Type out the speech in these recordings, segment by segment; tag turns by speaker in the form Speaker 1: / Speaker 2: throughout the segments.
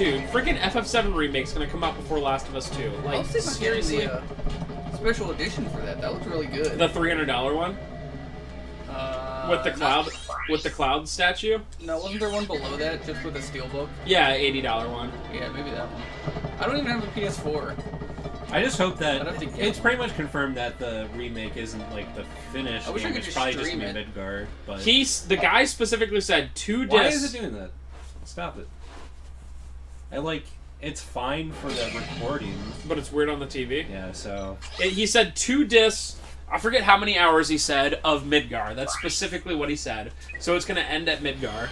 Speaker 1: dude, freaking FF7 remake's gonna come out before Last of Us 2. Like, seriously.
Speaker 2: The, special edition for that. That looks really good.
Speaker 1: The $300 one? With the cloud statue?
Speaker 2: No, wasn't there one below that, just with a steelbook?
Speaker 1: Yeah, $80 one.
Speaker 2: Yeah, maybe that one. I don't even have a PS4.
Speaker 3: I just hope that it's pretty much confirmed that the remake isn't like the finished game. It's probably just gonna be Midgar. But
Speaker 1: the guy specifically said 2 discs.
Speaker 3: Why is it doing that? Stop it. It's fine for the recording,
Speaker 1: but it's weird on the TV.
Speaker 3: Yeah, so
Speaker 1: he said 2 discs. I forget how many hours he said of Midgar. That's specifically what he said. So it's going to end at Midgar.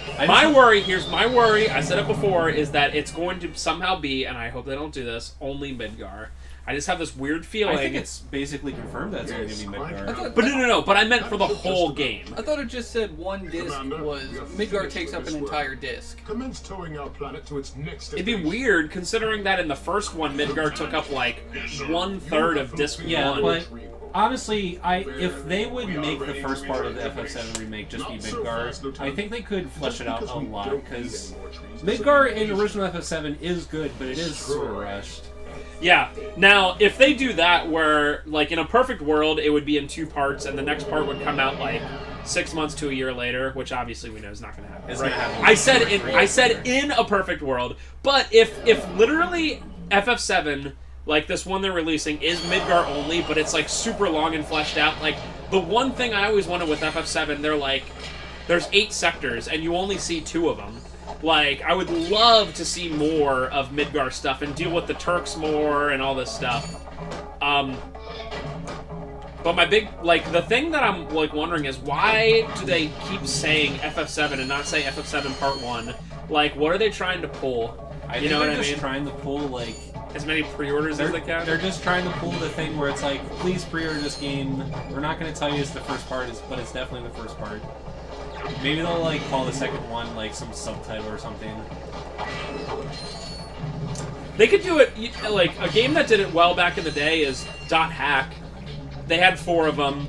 Speaker 1: Here's my worry, I said it before, is that it's going to somehow be, and I hope they don't do this, only Midgar. I just have this weird feeling.
Speaker 3: I think it's basically confirmed that it's going to be Midgar.
Speaker 1: But no, but I meant for the whole game.
Speaker 2: I thought it just said one disc was Midgar takes up an entire disc.
Speaker 4: Commence towing our planet to its next
Speaker 1: It'd be weird considering that in the first one Midgar took up like 1/3 of disc 1.
Speaker 3: Yeah, but honestly, if they would make the first part of the FF7 remake just be Midgar, I think they could flesh it out a lot, because Midgar in original FF7 is good, but it is sort of rushed.
Speaker 1: Yeah. Now, if they do that, where like in a perfect world, it would be in 2 parts, and the next part would come out like 6 months to a year later, which obviously we know is not going to happen. Right? I said in a perfect world, but if literally FF7, like this one they're releasing, is Midgar only, but it's like super long and fleshed out. Like the one thing I always wanted with FF7, they're like, there's 8 sectors, and you only see 2 of them. Like, I would love to see more of Midgar stuff and deal with the Turks more and all this stuff. But my big, like, the thing that I'm, like, wondering is why do they keep saying FF7 and not say FF7 Part 1? Like, what are they trying to pull?
Speaker 3: I think they're just trying to pull, like,
Speaker 1: as many pre-orders as they can?
Speaker 3: They're just trying to pull the thing where it's like, please pre-order this game. We're not going to tell you it's the first part, but it's definitely the first part. Maybe they'll like call the second one like some subtitle or something.
Speaker 1: They could do it like a game that did it well back in the day is .hack. They had 4 of them,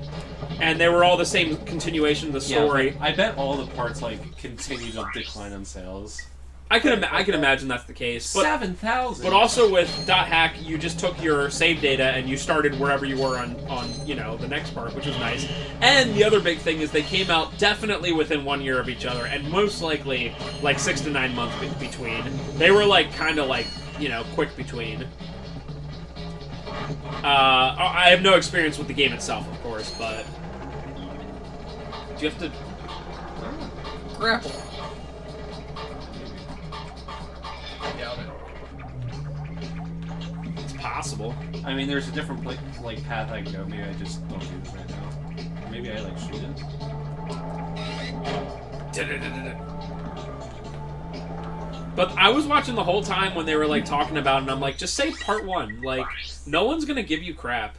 Speaker 1: and they were all the same continuation of the story.
Speaker 3: Yeah, I bet all the parts like continue to decline on sales.
Speaker 1: I can imagine that's the case.
Speaker 3: 7,000.
Speaker 1: But also with .hack, you just took your save data and you started wherever you were on the next part, which was nice. And the other big thing is they came out definitely within 1 year of each other, and most likely like 6 to 9 months between. They were like kind of like quick between. I have no experience with the game itself, of course, but do you have to
Speaker 2: grapple? Doubt it.
Speaker 1: It's possible.
Speaker 3: I mean, there's a different path I can go. Maybe I just don't do this right now. Or maybe I like shoot it.
Speaker 1: But I was watching the whole time when they were like talking about it, and I'm like, just say Part 1. Like, no one's gonna give you crap.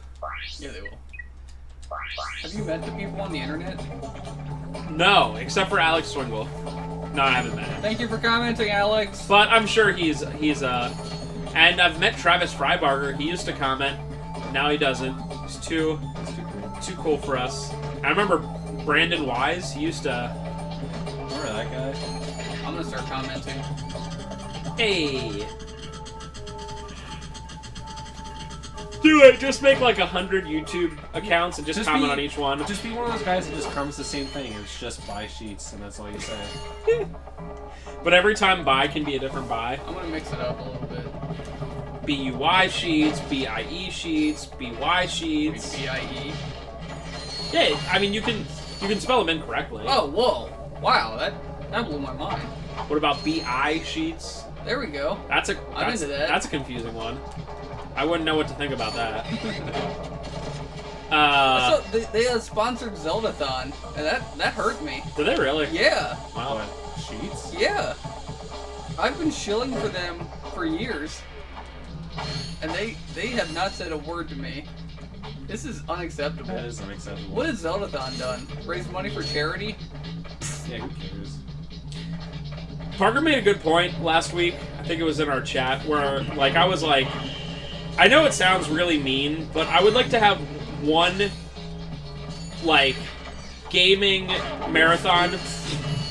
Speaker 2: Yeah, they will. Have you met the people on the internet?
Speaker 1: No, except for Alex Swingle. No, I haven't met him.
Speaker 2: Thank you for commenting, Alex.
Speaker 1: But I'm sure he's and I've met Travis Freibarger. He used to comment. Now he doesn't. He's too cool for us. I remember Brandon Wise. He used to.
Speaker 3: Remember that guy?
Speaker 2: I'm gonna start commenting.
Speaker 1: Hey. Do it. Just make like 100 YouTube accounts and just comment on each one.
Speaker 3: Just be one of those guys that just comments the same thing. It's just buy sheets, and that's all you say.
Speaker 1: But every time buy can be a different buy.
Speaker 2: I'm gonna mix it up a little bit.
Speaker 1: BUY sheets, BIE sheets, BY sheets.
Speaker 2: BIE.
Speaker 1: Yeah, I mean you can spell them incorrectly.
Speaker 2: Oh, whoa! Wow, that blew my mind.
Speaker 1: What about BI sheets?
Speaker 2: There we go.
Speaker 1: I'm into that. That's a confusing one. I wouldn't know what to think about that.
Speaker 2: So they sponsored Zeldathon, and that hurt me.
Speaker 1: Did they really?
Speaker 2: Yeah.
Speaker 1: Wow.
Speaker 3: Sheets?
Speaker 2: Yeah. I've been shilling for them for years, and they have not said a word to me. This is unacceptable.
Speaker 3: That is unacceptable.
Speaker 2: What has Zeldathon done? Raise money for charity?
Speaker 3: Yeah, who cares?
Speaker 1: Parker made a good point last week. I think it was in our chat where, like, I was like, I know it sounds really mean, but I would like to have one, like, gaming marathon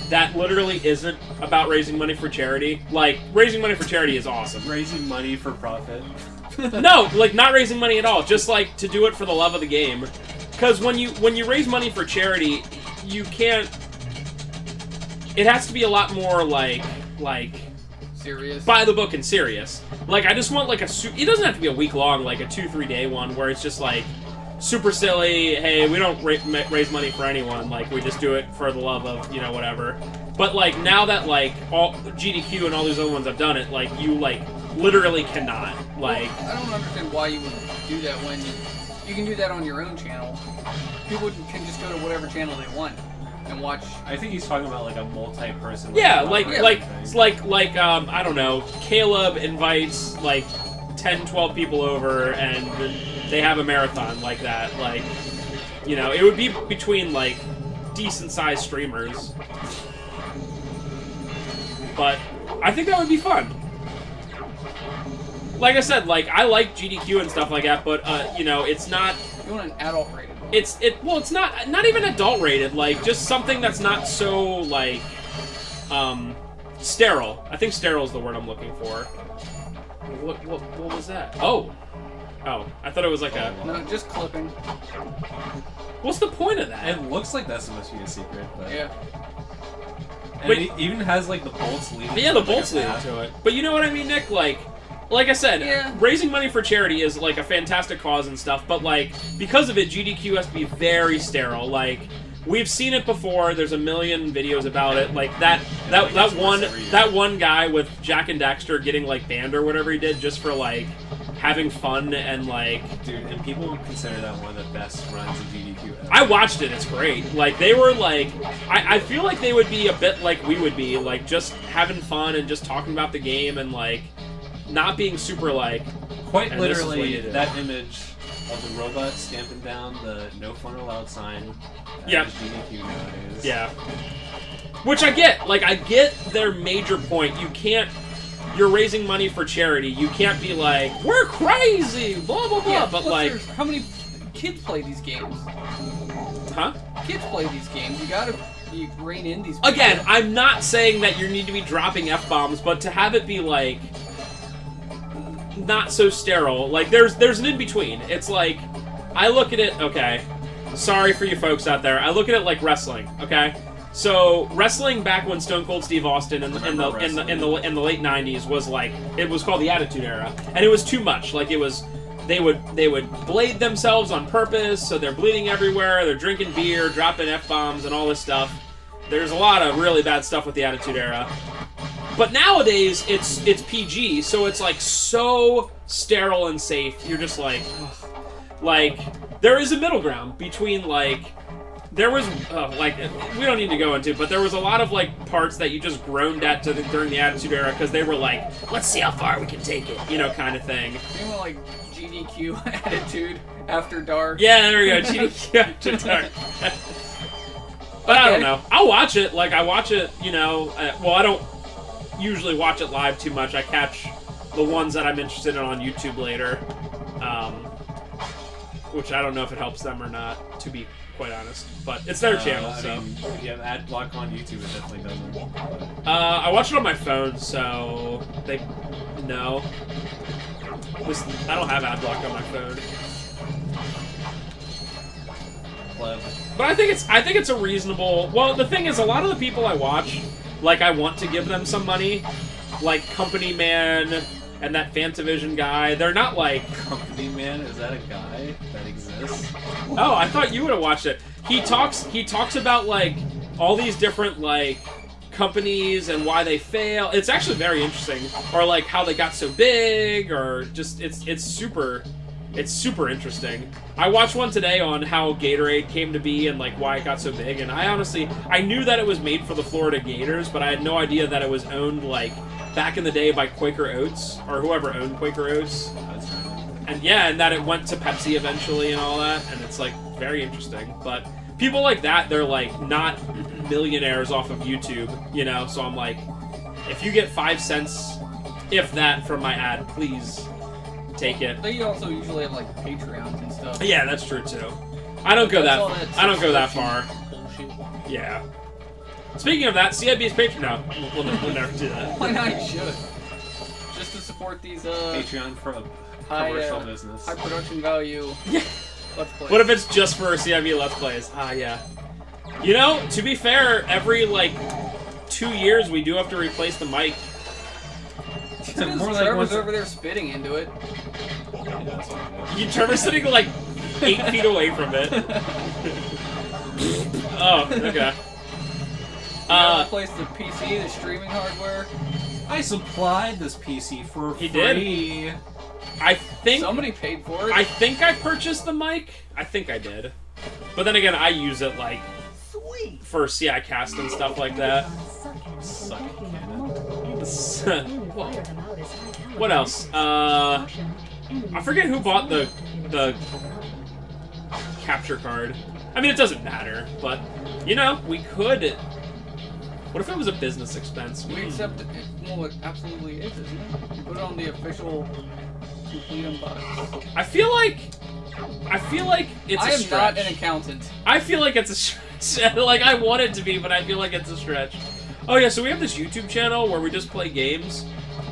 Speaker 1: that literally isn't about raising money for charity. Like, raising money for charity is awesome.
Speaker 3: Raising money for profit.
Speaker 1: No, like, not raising money at all. Just, like, to do it for the love of the game. Because when you raise money for charity, you can't... It has to be a lot more, like...
Speaker 2: Serious.
Speaker 1: By the book and serious. Like, I just want, like, it doesn't have to be a week-long, like, a 2-3 day one where it's just, like, super silly, hey, we don't raise money for anyone, like, we just do it for the love of, you know, whatever. But, like, now that, like, all GDQ and all these other ones have done it, like, you, like, literally cannot, like...
Speaker 2: Well, I don't understand why you would do that when you can do that on your own channel. People can just go to whatever channel they want and watch.
Speaker 3: I think he's talking about, like, a multi-person...
Speaker 1: Yeah, I don't know, Caleb invites, like, 10, 12 people over, and they have a marathon like that. Like, you know, it would be between, like, decent-sized streamers. But I think that would be fun. Like I said, like, I like GDQ and stuff like that, but, you know, it's not...
Speaker 2: You want an adult rated.
Speaker 1: Well, it's not even adult rated, like, just something that's not so, like, sterile. I think sterile is the word I'm looking for. What was that? Oh, I thought it was like a...
Speaker 2: No, just clipping.
Speaker 1: What's the point of that?
Speaker 3: It looks like that's supposed to be a secret, but...
Speaker 2: Yeah.
Speaker 3: And
Speaker 1: But-
Speaker 3: it even has, like, the bolts leading
Speaker 1: Yeah,
Speaker 3: to
Speaker 1: the bolts
Speaker 3: like, a
Speaker 1: leading
Speaker 3: path.
Speaker 1: to it. But you know what I mean, Nick? Like I said,
Speaker 2: Yeah.
Speaker 1: raising money for charity is, like, a fantastic cause and stuff, but, like, because of it, GDQ has to be very sterile. Like, we've seen it before, there's a million videos about it. Like, that one guy with Jack and Daxter getting, like, banned or whatever he did just for, like, having fun and, like...
Speaker 3: Dude, and people would consider that one of the best runs of GDQ ever.
Speaker 1: I watched it, it's great. Like, they were, like... I feel like they would be a bit like we would be, like, just having fun and just talking about the game and, like, not being super, like...
Speaker 3: Quite
Speaker 1: and this is what
Speaker 3: literally,
Speaker 1: you do.
Speaker 3: that image of the robot stamping down the no fun allowed sign.
Speaker 1: Yeah.
Speaker 3: GDQ nowadays.
Speaker 1: Yeah. Which I get. Like, I get their major point. You can't... You're raising money for charity. You can't be like, we're crazy, blah, blah, blah.
Speaker 2: Yeah,
Speaker 1: but,
Speaker 2: plus
Speaker 1: like...
Speaker 2: how many kids play these games?
Speaker 1: Huh?
Speaker 2: Kids play these games. You gotta rein in these people.
Speaker 1: Again, I'm not saying that you need to be dropping F-bombs, but to have it be, like... not so sterile. Like, there's an in-between. It's like, I look at it, okay, sorry for you folks out there, I look at it like wrestling, okay? So, wrestling back when Stone Cold Steve Austin in the late 90s was like, it was called the Attitude Era, and it was too much. Like, it was, they would blade themselves on purpose, so they're bleeding everywhere, they're drinking beer, dropping F-bombs, and all this stuff. There's a lot of really bad stuff with the Attitude Era. But nowadays, it's PG, so it's, like, so sterile and safe. You're just like, ugh. Like, there is a middle ground between, like, there was, like, we don't need to go into, but there was a lot of, like, parts that you just groaned at during the Attitude Era, because they were like, let's see how far we can take it, you know, kind of thing.
Speaker 2: You know, like, GDQ attitude after dark.
Speaker 1: Yeah, there we go, GDQ After Dark. But I don't know. I'll watch it. Like, I watch it, you know, well, I don't usually watch it live too much. I catch the ones that I'm interested in on YouTube later, which I don't know if it helps them or not, to be quite honest. But it's their channel, so.
Speaker 3: I mean, if you have ad block on YouTube, it definitely doesn't.
Speaker 1: I watch it on my phone, so they no. I don't have ad block on my phone. But I think it's a reasonable. Well, the thing is, a lot of the people I watch, like, I want to give them some money, like Company Man and that Fantavision guy. They're not like
Speaker 3: Company Man, is that a guy that exists?
Speaker 1: Oh, I thought you would have watched it. He talks about, like, all these different, like, companies and why they fail. It's actually very interesting. Or, like, how they got so big, or just it's super interesting. I watched one today on how Gatorade came to be and, like, why it got so big, and I knew that it was made for the Florida Gators, but I had no idea that it was owned, like, back in the day by Quaker Oats, or whoever owned Quaker Oats. And yeah, and that it went to Pepsi eventually and all that, and it's, like, very interesting. But people like that, they're, like, not millionaires off of YouTube, you know? So I'm like, if you get 5 cents, if that, from my ad, please take it.
Speaker 2: They also usually have, like, Patreons and stuff.
Speaker 1: Yeah, that's true, too. I don't go that far.
Speaker 2: Bullshit.
Speaker 1: Yeah. Speaking of that, CIB's Patreon. No, we'll never do that.
Speaker 2: Why not? You should. Just to support these
Speaker 3: Patreon for a
Speaker 2: high,
Speaker 3: commercial business.
Speaker 2: high production value.
Speaker 1: Yeah.
Speaker 2: Let's play.
Speaker 1: What if it's just for CIB Let's Plays? Ah, yeah. You know, to be fair, every, like, 2 years we do have to replace the mic.
Speaker 3: More like
Speaker 2: Trevor's over there spitting into it.
Speaker 1: Trevor's sitting, like, 8 feet away from it. Oh, okay.
Speaker 2: Replace the PC, the streaming hardware.
Speaker 3: I supplied this PC for free.
Speaker 1: He did? I think...
Speaker 2: Somebody paid for it.
Speaker 1: I think I purchased the mic. I think I did. But then again, I use it, like, for CI cast and stuff like that. What else? I forget who bought the capture card. I mean, it doesn't matter, but, you know, we could... What if it was a business expense?
Speaker 2: We accept it. Well, it absolutely is, isn't it? You put it on the official complete unbox.
Speaker 1: I feel like it's a stretch.
Speaker 2: I am not an accountant.
Speaker 1: I feel like it's a stretch. Like, I want it to be, but I feel like it's a stretch. Oh, yeah, so we have this YouTube channel where we just play games,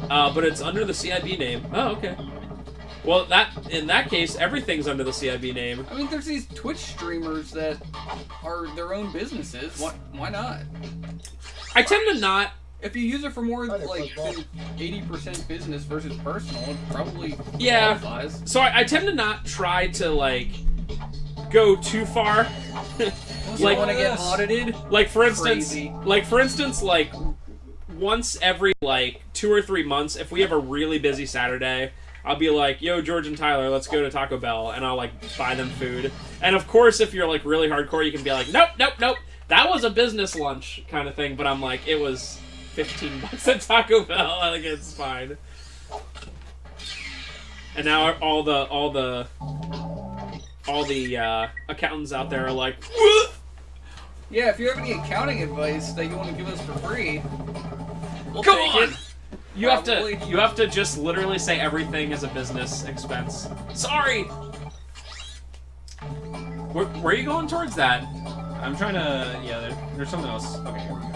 Speaker 1: but it's under the CIB name. Oh, okay. Well, in that case, everything's under the CIB name.
Speaker 2: I mean, there's these Twitch streamers that are their own businesses. Why not?
Speaker 1: I tend to not...
Speaker 2: If you use it for more than 80% business versus personal, it probably qualifies.
Speaker 1: So I tend to not try to, like, go too far.
Speaker 2: Like, want to get audited?
Speaker 1: Like, for instance, like, once every, like, 2 or 3 months, if we have a really busy Saturday, I'll be like, yo, George and Tyler, let's go to Taco Bell, and I'll, like, buy them food. And, of course, if you're, like, really hardcore, you can be like, nope, nope, nope. That was a business lunch kind of thing, but I'm like, it was $15 at Taco Bell. Like, it's fine. And now all the accountants out there are like, "What?"
Speaker 2: Yeah, if you have any accounting advice that you want to give us for free, we'll
Speaker 1: Come
Speaker 2: take
Speaker 1: on!
Speaker 2: it.
Speaker 1: You have to just literally say everything is a business expense. Sorry. Where are you going towards that?
Speaker 3: I'm trying to... Yeah, there's something else. Okay, here we go.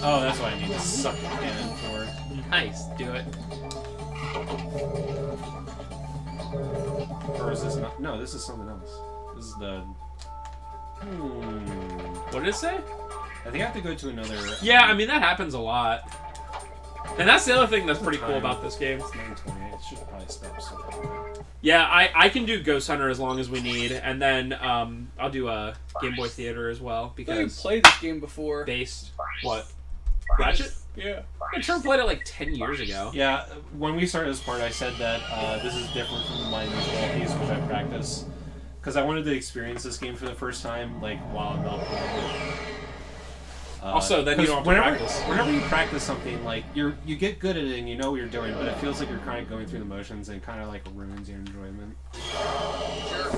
Speaker 3: Oh, that's what I need to suck the cannon for.
Speaker 1: Nice. Do it.
Speaker 3: Or is this not... No, this is something else. This is the...
Speaker 1: What did it say?
Speaker 3: I think I have to go to another...
Speaker 1: Yeah, I mean, that happens a lot. And that's the other thing that's pretty cool about this game.
Speaker 3: It's 9:28. It should probably stop somewhere.
Speaker 1: Yeah, I can do Ghost Hunter as long as we need, and then I'll do a Game Boy Theater as well, because...
Speaker 2: I've played this game before.
Speaker 1: Based... What? Ratchet?
Speaker 2: Yeah.
Speaker 1: I sure played it like 10 years ago.
Speaker 3: Yeah, when we started this part, I said that this is different from my usual piece, which I practice. Because I wanted to experience this game for the first time, like, while I'm not playing it.
Speaker 1: Also, then you don't have to practice.
Speaker 3: Whenever you practice something, like, you get good at it and you know what you're doing, but it feels like you're kind of going through the motions and kind of, like, ruins your enjoyment.
Speaker 2: Sure.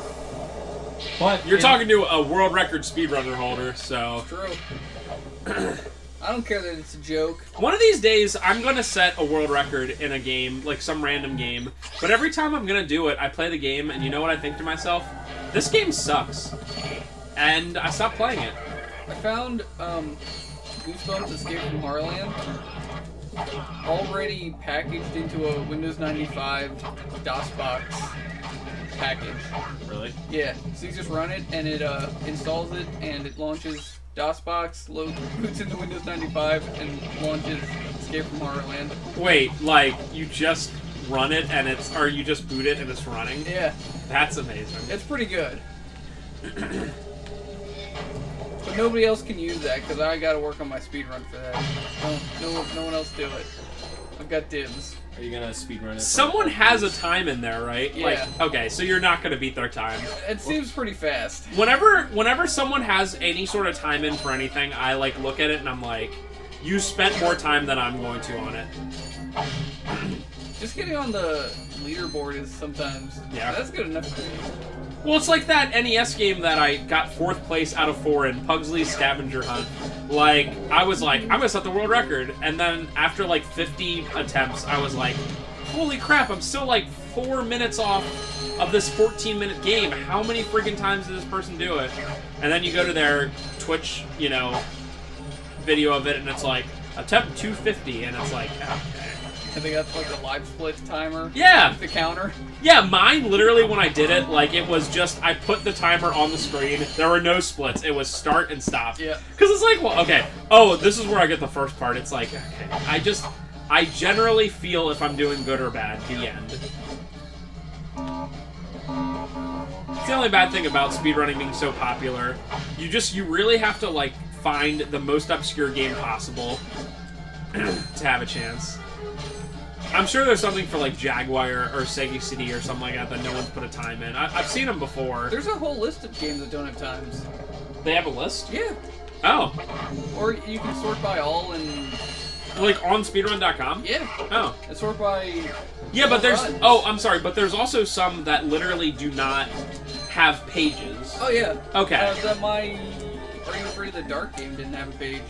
Speaker 3: But
Speaker 1: You're talking to a world record speedrunner holder, so...
Speaker 2: True. I don't care that it's a joke.
Speaker 1: One of these days, I'm going to set a world record in a game, like some random game, but every time I'm going to do it, I play the game, and you know what I think to myself? This game sucks. And I stop playing it.
Speaker 2: I found Goosebumps Escape from Horrorland already packaged into a Windows 95 DOSBox package.
Speaker 3: Really?
Speaker 2: Yeah, so you just run it, and it installs it, and it launches DOSBox, boots into Windows 95, and launches Escape from Horrorland.
Speaker 1: Wait, like, you just run it, and it's... Or you just boot it, and it's running?
Speaker 2: Yeah.
Speaker 1: That's amazing.
Speaker 2: It's pretty good. But nobody else can use that, because I gotta work on my speedrun for that. No one else do it. I've got dibs.
Speaker 3: Are you gonna speedrun it?
Speaker 1: Someone has a time in there, right?
Speaker 2: Yeah.
Speaker 1: Like, okay, so you're not gonna beat their time.
Speaker 2: It seems pretty fast.
Speaker 1: Whenever someone has any sort of time in for anything, I, like, look at it and I'm like, you spent more time than I'm going to on it.
Speaker 2: Just getting on the leaderboard is sometimes...
Speaker 1: Yeah.
Speaker 2: That's good enough for me.
Speaker 1: Well, it's like that NES game that I got 4th place out of 4 in, Pugsley's Scavenger Hunt. Like, I was like, I'm gonna set the world record. And then after like 50 attempts, I was like, holy crap, I'm still like 4 minutes off of this 14-minute game. How many friggin' times did this person do it? And then you go to their Twitch, you know, video of it, and it's like, attempt 250, and it's like, okay.
Speaker 2: I think that's like a live split timer.
Speaker 1: Yeah!
Speaker 2: The counter.
Speaker 1: Yeah, mine, literally, when I did it, like, it was just, I put the timer on the screen, there were no splits, it was start and stop.
Speaker 2: Yeah.
Speaker 1: Because it's like, well, okay, oh, this is where I get the first part, it's like, okay, I generally feel if I'm doing good or bad, the end. It's the only bad thing about speedrunning being so popular. You really have to, like, find the most obscure game possible to have a chance. I'm sure there's something for, like, Jaguar or Sega CD or something like that that no one's put a time in. I've seen them before.
Speaker 2: There's a whole list of games that don't have times.
Speaker 1: They have a list?
Speaker 2: Yeah.
Speaker 1: Oh.
Speaker 2: Or you can sort by all and...
Speaker 1: Like, on speedrun.com?
Speaker 2: Yeah.
Speaker 1: Oh.
Speaker 2: And sort by...
Speaker 1: Yeah, but there's...
Speaker 2: runs.
Speaker 1: Oh, I'm sorry, but there's also some that literally do not have pages.
Speaker 2: Oh, yeah.
Speaker 1: Okay.
Speaker 2: My Are You Afraid of the Dark game didn't have a page.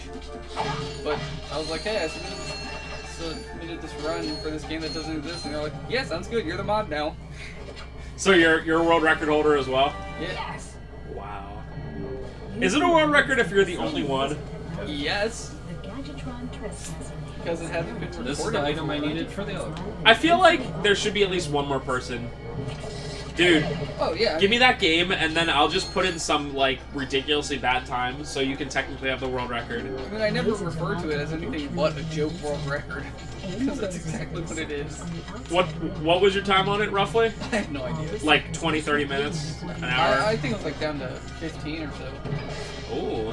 Speaker 2: But I was like, hey, I submitted this run for this game that doesn't exist. And they're like, yeah, sounds good. You're the mod now.
Speaker 1: So you're a world record holder as well?
Speaker 2: Yeah.
Speaker 1: Wow. Is it a world record if you're the only one?
Speaker 2: Yes. Because it hasn't been recorded.
Speaker 3: This is the item I needed for the other one.
Speaker 1: I feel like there should be at least one more person. Dude,
Speaker 2: Oh, yeah.
Speaker 1: give me that game, and then I'll just put in some, like, ridiculously bad times, so you can technically have the world record.
Speaker 2: I mean, I never refer to it as anything but a joke world record. Because that's exactly what it is.
Speaker 1: What was your time on it, roughly?
Speaker 2: I have no idea.
Speaker 1: Like 20, 30 minutes? An hour?
Speaker 2: I think it was like down to 15 or so.
Speaker 1: Ooh.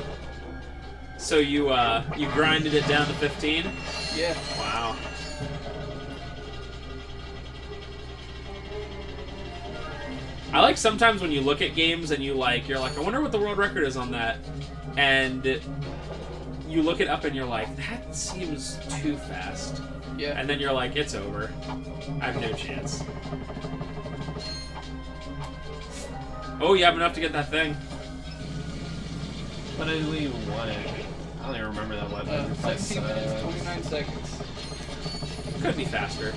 Speaker 1: So you grinded it down to 15?
Speaker 2: Yeah.
Speaker 1: Wow. I like sometimes when you look at games and you're like, I wonder what the world record is on that. And you look it up and you're like, that seems too fast.
Speaker 2: Yeah.
Speaker 1: And then you're like, it's over. I have no chance. Oh, you have enough to get that thing.
Speaker 3: What did we even want it? I don't even remember that weapon.
Speaker 2: 17 minutes, 29 seconds.
Speaker 1: Could be faster.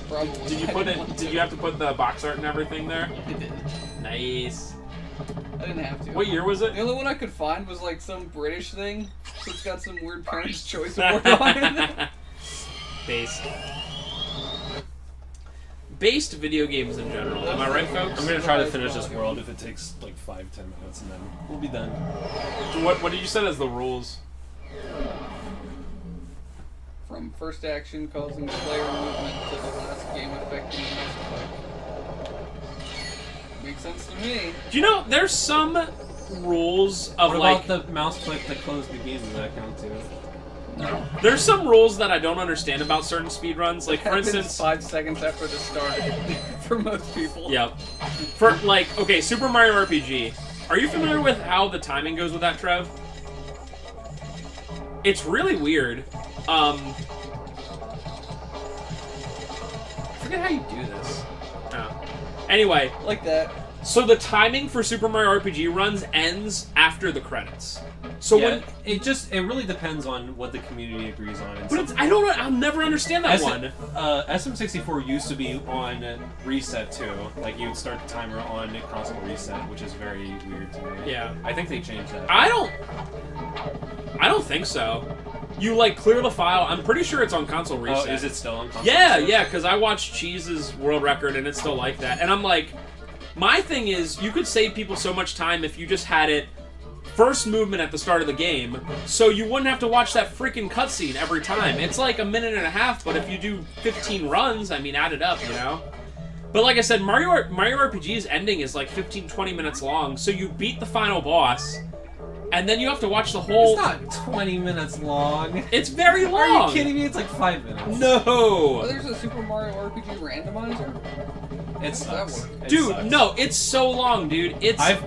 Speaker 2: Probably.
Speaker 1: Did you put it? Did you have to put the box art and everything there?
Speaker 2: I did.
Speaker 1: Nice.
Speaker 2: I didn't have to.
Speaker 1: What year was it?
Speaker 2: The only one I could find was like some British thing. So it's got some weird Parents' Choice Award on it.
Speaker 1: Based video games in general. Am I right, folks?
Speaker 3: I'm gonna try to finish this world if it takes like 5-10 minutes, and then we'll be done.
Speaker 1: So what did you set as the rules?
Speaker 2: From first action causing player movement to the last game affecting the mouse click. Makes sense to me.
Speaker 1: Do you know there's some rules of
Speaker 3: What
Speaker 1: like
Speaker 3: about the mouse click that closed the game? Does that count too?
Speaker 2: No.
Speaker 1: there's some rules that I don't understand about certain speedruns. Like for
Speaker 2: Happens
Speaker 1: instance,
Speaker 2: 5 seconds after the start for most people.
Speaker 1: yep. For like okay, Super Mario RPG. Are you familiar with how the timing goes with that, Trev? It's really weird. I forget how you do this. Oh. Anyway,
Speaker 2: Like that.
Speaker 1: so the timing for Super Mario RPG runs ends after the credits. So
Speaker 3: Yeah,
Speaker 1: when
Speaker 3: it really depends on what the community agrees on. And
Speaker 1: but it's, I don't know, I'll never understand that one.
Speaker 3: SM64 used to be on reset too. Like you would start the timer on console reset, which is very weird to me.
Speaker 1: Yeah.
Speaker 3: I think they changed that.
Speaker 1: I don't think so. You like clear the file. I'm pretty sure it's on console reset.
Speaker 3: Oh, is it still on console
Speaker 1: Yeah,
Speaker 3: reset?
Speaker 1: yeah, because I watched Cheese's world record and it's still like that. And I'm like, my thing is, you could save people so much time if you just had it first movement at the start of the game, so you wouldn't have to watch that freaking cutscene every time. It's like a minute and a half, but if you do 15 runs, I mean, add it up, you know? But like I said, Mario RPG's ending is like 15-20 minutes long, so you beat the final boss, and then you have to watch the whole...
Speaker 3: It's not 20 minutes long.
Speaker 1: It's very long!
Speaker 3: Are you kidding me? It's like 5 minutes.
Speaker 2: Oh,
Speaker 1: No!
Speaker 2: there's a Super Mario RPG randomizer?
Speaker 3: It sucks.
Speaker 2: That work?
Speaker 3: It
Speaker 1: Dude,
Speaker 3: sucks.
Speaker 1: no, it's so long, dude. It's...
Speaker 3: I've